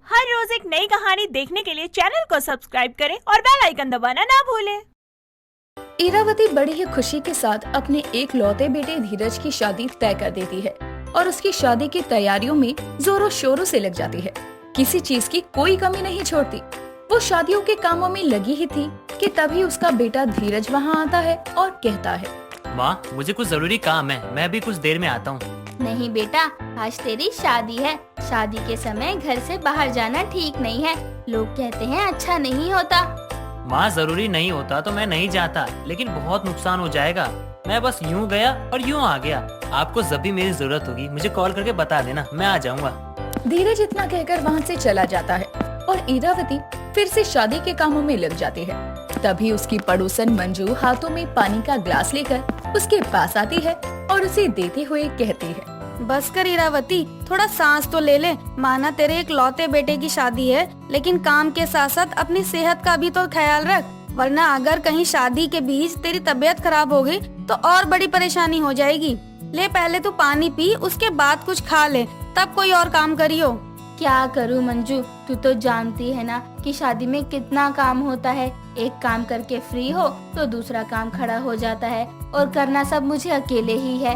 हर रोज एक नई कहानी देखने के लिए चैनल को सब्सक्राइब करें और बेल आइकन दबाना ना भूलें। इरावती बड़ी ही खुशी के साथ अपने एक लौते बेटे धीरज की शादी तय कर देती है और उसकी शादी की तैयारियों में जोरों शोरों से लग जाती है। किसी चीज की कोई कमी नहीं छोड़ती। वो शादियों के कामों में लगी ही थी कि तभी उसका बेटा धीरज वहाँ आता है और कहता है, माँ मुझे कुछ जरूरी काम है, मैं भी कुछ देर में आता हूँ। नहीं बेटा, आज तेरी शादी है। शादी के समय घर से बाहर जाना ठीक नहीं है। लोग कहते हैं अच्छा नहीं होता। माँ जरूरी नहीं होता तो मैं नहीं जाता, लेकिन बहुत नुकसान हो जाएगा। मैं बस यूँ गया और यूँ आ गया। आपको जब भी मेरी जरूरत होगी मुझे कॉल करके बता देना, मैं आ जाऊँगा। धीरज इतना कहकर वहाँ से चला जाता है और इरावती फिर से शादी के कामों में लग जाती है। तभी उसकी पड़ोसन मंजू हाथों में पानी का ग्लास लेकर उसके पास आती है और उसे देते हुए कहती है, बस कर इरावती, थोड़ा सांस तो ले ले। माना तेरे एक लौते बेटे की शादी है, लेकिन काम के साथ साथ अपनी सेहत का भी तो ख्याल रख, वरना अगर कहीं शादी के बीच तेरी तबीयत खराब हो गई तो और बड़ी परेशानी हो जाएगी। ले पहले तू पानी पी, उसके बाद कुछ खा ले, तब कोई और काम करियो। क्या करूँ मंजू, तू तो जानती है ना कि शादी में कितना काम होता है। एक काम करके फ्री हो तो दूसरा काम खड़ा हो जाता है और करना सब मुझे अकेले ही है।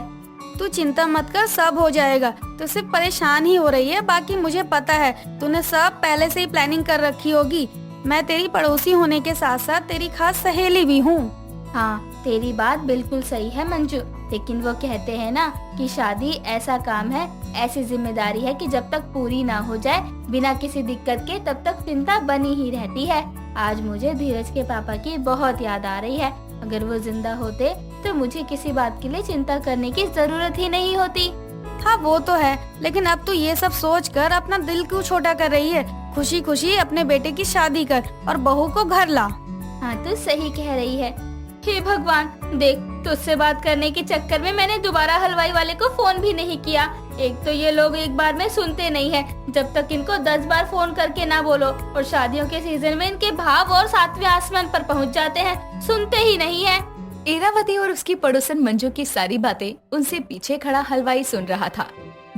तू चिंता मत कर, सब हो जाएगा। तू सिर्फ परेशान ही हो रही है, बाकी मुझे पता है तूने सब पहले से ही प्लानिंग कर रखी होगी। मैं तेरी पड़ोसी होने के साथ साथ तेरी खास सहेली भी हूँ। हाँ, तेरी बात बिल्कुल सही है मंजू, लेकिन वो कहते हैं ना कि शादी ऐसा काम है, ऐसी जिम्मेदारी है कि जब तक पूरी ना हो जाए बिना किसी दिक्कत के तब तक चिंता बनी ही रहती है। आज मुझे धीरज के पापा की बहुत याद आ रही है। अगर वो जिंदा होते तो मुझे किसी बात के लिए चिंता करने की जरूरत ही नहीं होती। हाँ वो तो है, लेकिन अब तू ये सब सोच कर अपना दिल क्यों छोटा कर रही है। खुशी खुशी अपने बेटे की शादी कर और बहू को घर ला। हाँ तू सही कह रही है। हे भगवान, देख तुझसे बात करने के चक्कर में मैंने दोबारा हलवाई वाले को फोन भी नहीं किया। एक तो ये लोग एक बार में सुनते नहीं है, जब तक इनको 10 बार फोन करके ना बोलो, और शादियों के सीजन में इनके भाव और 7वें आसमान पर पहुंच जाते हैं, सुनते ही नहीं है। इरावती और उसकी पड़ोसन मंजू की सारी बातें उनसे पीछे खड़ा हलवाई सुन रहा था,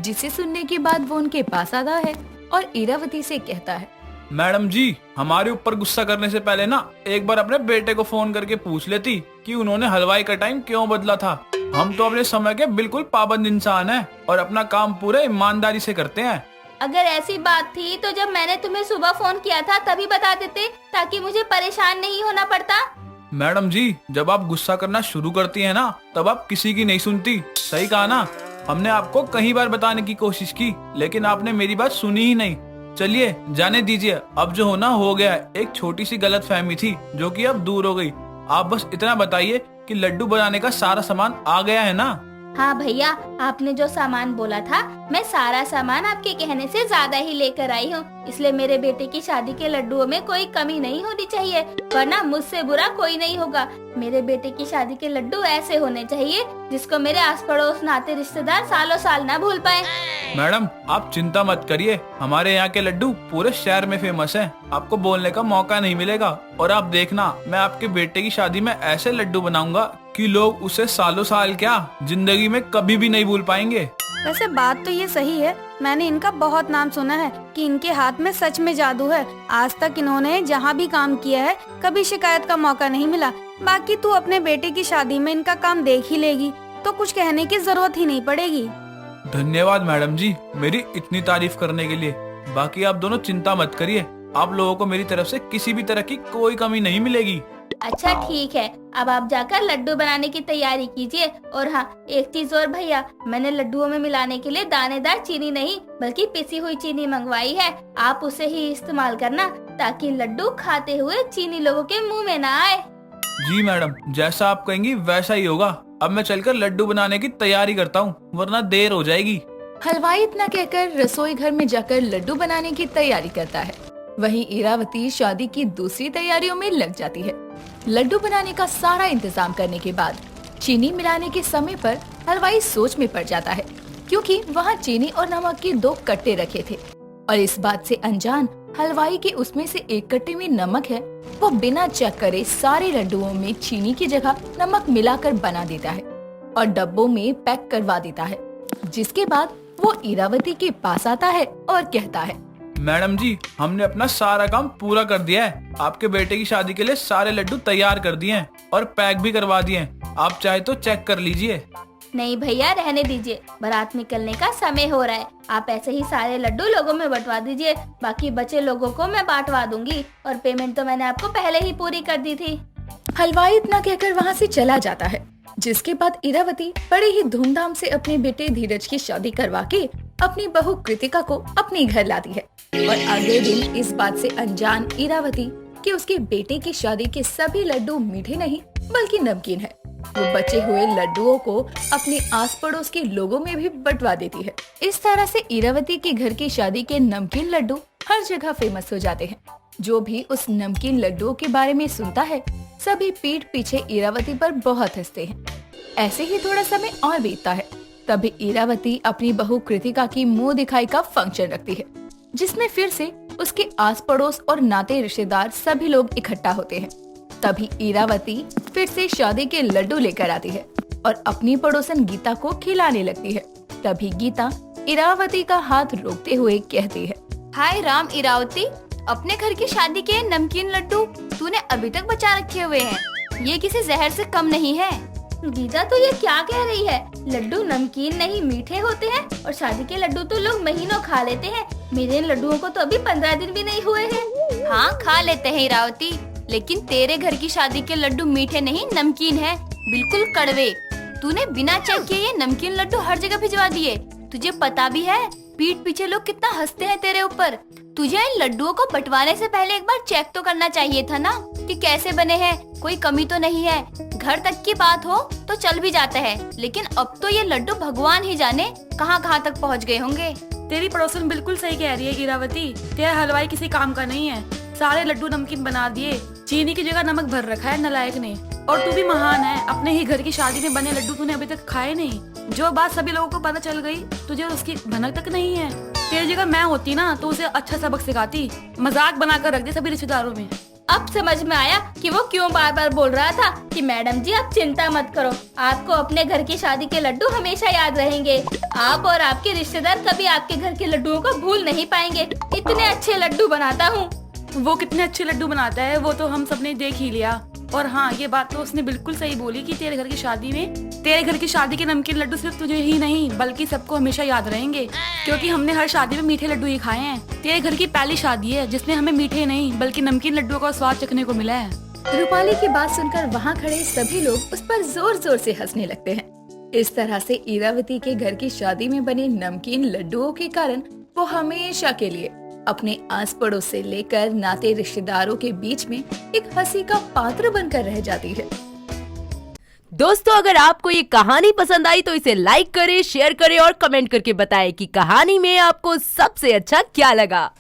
जिसे सुनने के बाद वो उनके पास आता है और इरावती से कहता है, मैडम जी, हमारे ऊपर गुस्सा करने से पहले ना एक बार अपने बेटे को फोन करके पूछ लेती कि उन्होंने हलवाई का टाइम क्यों बदला था। हम तो अपने समय के बिल्कुल पाबंद इंसान हैं और अपना काम पूरे ईमानदारी से करते हैं। अगर ऐसी बात थी तो जब मैंने तुम्हें सुबह फोन किया था तभी बता देते, ताकि मुझे परेशान नहीं होना पड़ता। मैडम जी, जब आप गुस्सा करना शुरू करती हैं ना, तब आप किसी की नहीं सुनती। सही कहा ना, हमने आपको कई बार बताने की कोशिश की, लेकिन आपने मेरी बात सुनी ही नहीं। चलिए जाने दीजिए, अब जो होना हो गया। एक छोटी सी गलतफहमी थी जो कि अब दूर हो गई। आप बस इतना बताइए कि लड्डू बनाने का सारा सामान आ गया है ना? हाँ भैया, आपने जो सामान बोला था मैं सारा सामान आपके कहने से ज्यादा ही लेकर आई हूँ, इसलिए मेरे बेटे की शादी के लड्डुओं में कोई कमी नहीं होनी चाहिए, वरना मुझसे बुरा कोई नहीं होगा। मेरे बेटे की शादी के लड्डू ऐसे होने चाहिए जिसको मेरे आस पड़ोस नाते रिश्तेदार सालों साल ना भूल पाए। मैडम आप चिंता मत करिए, हमारे यहाँ के लड्डू पूरे शहर में फेमस हैं। आपको बोलने का मौका नहीं मिलेगा, और आप देखना मैं आपके बेटे की शादी में ऐसे लड्डू बनाऊंगा कि लोग उसे सालों साल क्या, जिंदगी में कभी भी नहीं भूल पाएंगे। वैसे बात तो ये सही है, मैंने इनका बहुत नाम सुना है कि इनके हाथ में सच में जादू है। आज तक इन्होंने जहाँ भी काम किया है कभी शिकायत का मौका नहीं मिला। बाकी तू अपने बेटे की शादी में इनका काम देख ही लेगी तो कुछ कहने की जरूरत ही नहीं पड़ेगी। धन्यवाद मैडम जी मेरी इतनी तारीफ करने के लिए। बाकी आप दोनों चिंता मत करिए, आप लोगों को मेरी तरफ से किसी भी तरह की कोई कमी नहीं मिलेगी। अच्छा ठीक है, अब आप जाकर लड्डू बनाने की तैयारी कीजिए। और हाँ, एक चीज और भैया, मैंने लड्डुओं में मिलाने के लिए दानेदार चीनी नहीं बल्कि पिसी हुई चीनी मंगवाई है। आप उसे ही इस्तेमाल करना ताकि लड्डू खाते हुए चीनी लोगों के मुंह में ना आए। जी मैडम, जैसा आप कहेंगी वैसा ही होगा। अब मैं चलकर लड्डू बनाने की तैयारी करता हूँ, वरना देर हो जाएगी। हलवाई इतना कहकर रसोई घर में जाकर लड्डू बनाने की तैयारी करता है। वहीं इरावती शादी की दूसरी तैयारियों में लग जाती है। लड्डू बनाने का सारा इंतजाम करने के बाद चीनी मिलाने के समय पर हलवाई सोच में पड़ जाता है, क्योंकि वहाँ चीनी और नमक के 2 कट्टे रखे थे और इस बात से अनजान हलवाई के उसमें से एक कट्टे में नमक है, वो बिना चेक करे सारे लड्डुओं में चीनी की जगह नमक मिलाकर बना देता है और डब्बों में पैक करवा देता है। जिसके बाद वो इरावती के पास आता है और कहता है, मैडम जी, हमने अपना सारा काम पूरा कर दिया है। आपके बेटे की शादी के लिए सारे लड्डू तैयार कर दिए हैं और पैक भी करवा दिए हैं। आप चाहे तो चेक कर लीजिए। नहीं भैया, रहने दीजिए, बारात निकलने का समय हो रहा है। आप ऐसे ही सारे लड्डू लोगों में बंटवा दीजिए, बाकी बचे लोगों को मैं बांटवा दूंगी। और पेमेंट तो मैंने आपको पहले ही पूरी कर दी थी। हलवाई इतना कहकर वहाँ से चला जाता है, जिसके बाद इरावती बड़े ही धूमधाम से अपने बेटे धीरज की शादी करवा के अपनी बहू कृतिका को अपने घर लाती है। और अगले दिन इस बात से अनजान इरावती कि उसके बेटे की शादी के सभी लड्डू मीठे नहीं बल्कि नमकीन है, वो बचे हुए लड्डुओं को अपने आस पड़ोस के लोगों में भी बंटवा देती है। इस तरह से इरावती के घर की शादी के नमकीन लड्डू हर जगह फेमस हो जाते हैं। जो भी उस नमकीन लड्डुओं के बारे में सुनता है, सभी पीठ पीछे इरावती पर बहुत हंसते हैं। ऐसे ही थोड़ा समय और बीतता है। तभी इरावती अपनी बहू कृतिका की मुंह दिखाई का फंक्शन रखती है, जिसमें फिर से उसके आस पड़ोस और नाते रिश्तेदार सभी लोग इकट्ठा होते हैं। तभी इरावती फिर से शादी के लड्डू लेकर आती है और अपनी पड़ोसन गीता को खिलाने लगती है। तभी गीता इरावती का हाथ रोकते हुए कहती है, हाय राम इरावती, अपने घर की शादी के नमकीन लड्डू तूने अभी तक बचा रखे हुए हैं। ये किसी जहर से कम नहीं है। गीता तो ये क्या कह रही है? लड्डू नमकीन नहीं मीठे होते हैं और शादी के लड्डू तो लोग महीनों खा लेते हैं। मेरे लड्डुओं को तो अभी 15 दिन भी नहीं हुए हैं। हाँ, खा लेते हैं इरावती, लेकिन तेरे घर की शादी के लड्डू मीठे नहीं नमकीन है, बिल्कुल कड़वे। तूने बिना चेक किए ये नमकीन लड्डू हर जगह भिजवा दिए। तुझे पता भी है पीठ पीछे लोग कितना हंसते हैं तेरे ऊपर। तुझे इन लड्डुओं को बंटवाने से पहले एक बार चेक तो करना चाहिए था ना कि कैसे बने हैं, कोई कमी तो नहीं है। घर तक की बात हो तो चल भी जाता है, लेकिन अब तो ये लड्डू भगवान ही जाने कहां तक पहुंच गए होंगे। तेरी पड़ोसन बिल्कुल सही कह रही है इरावती, तेरा हलवाई किसी काम का नहीं है। सारे लड्डू नमकीन बना दिए, चीनी की जगह नमक भर रखा है नालायक ने। और तू भी महान है, अपने ही घर की शादी में बने लड्डू तूने अभी तक खाए नहीं। जो बात सभी लोगों को पता चल गई, तुझे उसकी भनक तक नहीं है। तेरी जगह मैं होती ना तो उसे अच्छा सबक सिखाती, मजाक बनाकर रख दे सभी रिश्तेदारों में। अब समझ में आया कि वो क्यों बार बार बोल रहा था कि मैडम जी आप चिंता मत करो, आपको अपने घर की शादी के लड्डू हमेशा याद रहेंगे। आप और आपके रिश्तेदार कभी आपके घर के लड्डुओं को भूल नहीं पाएंगे। इतने अच्छे लड्डू बनाता हूँ। वो कितने अच्छे लड्डू बनाता है वो तो हम सबने देख ही लिया। और हाँ, ये बात तो उसने बिल्कुल सही बोली कि तेरे घर की शादी के नमकीन लड्डू सिर्फ तुझे ही नहीं बल्कि सबको हमेशा याद रहेंगे, क्योंकि हमने हर शादी में मीठे लड्डू ही खाए हैं। तेरे घर की पहली शादी है जिसमें हमें मीठे नहीं बल्कि नमकीन लड्डुओं का स्वाद चखने को मिला है। रूपाली की बात सुनकर वहाँ खड़े सभी लोग उस पर जोर जोर से हंसने लगते हैं। इस तरह से इरावती के घर की शादी में बने नमकीन लड्डुओं के कारण वो हमेशा के लिए अपने आस पड़ोस से लेकर नाते रिश्तेदारों के बीच में एक हंसी का पात्र बनकर रह जाती है। दोस्तों, अगर आपको ये कहानी पसंद आई तो इसे लाइक करें, शेयर करें और कमेंट करके बताएं कि कहानी में आपको सबसे अच्छा क्या लगा।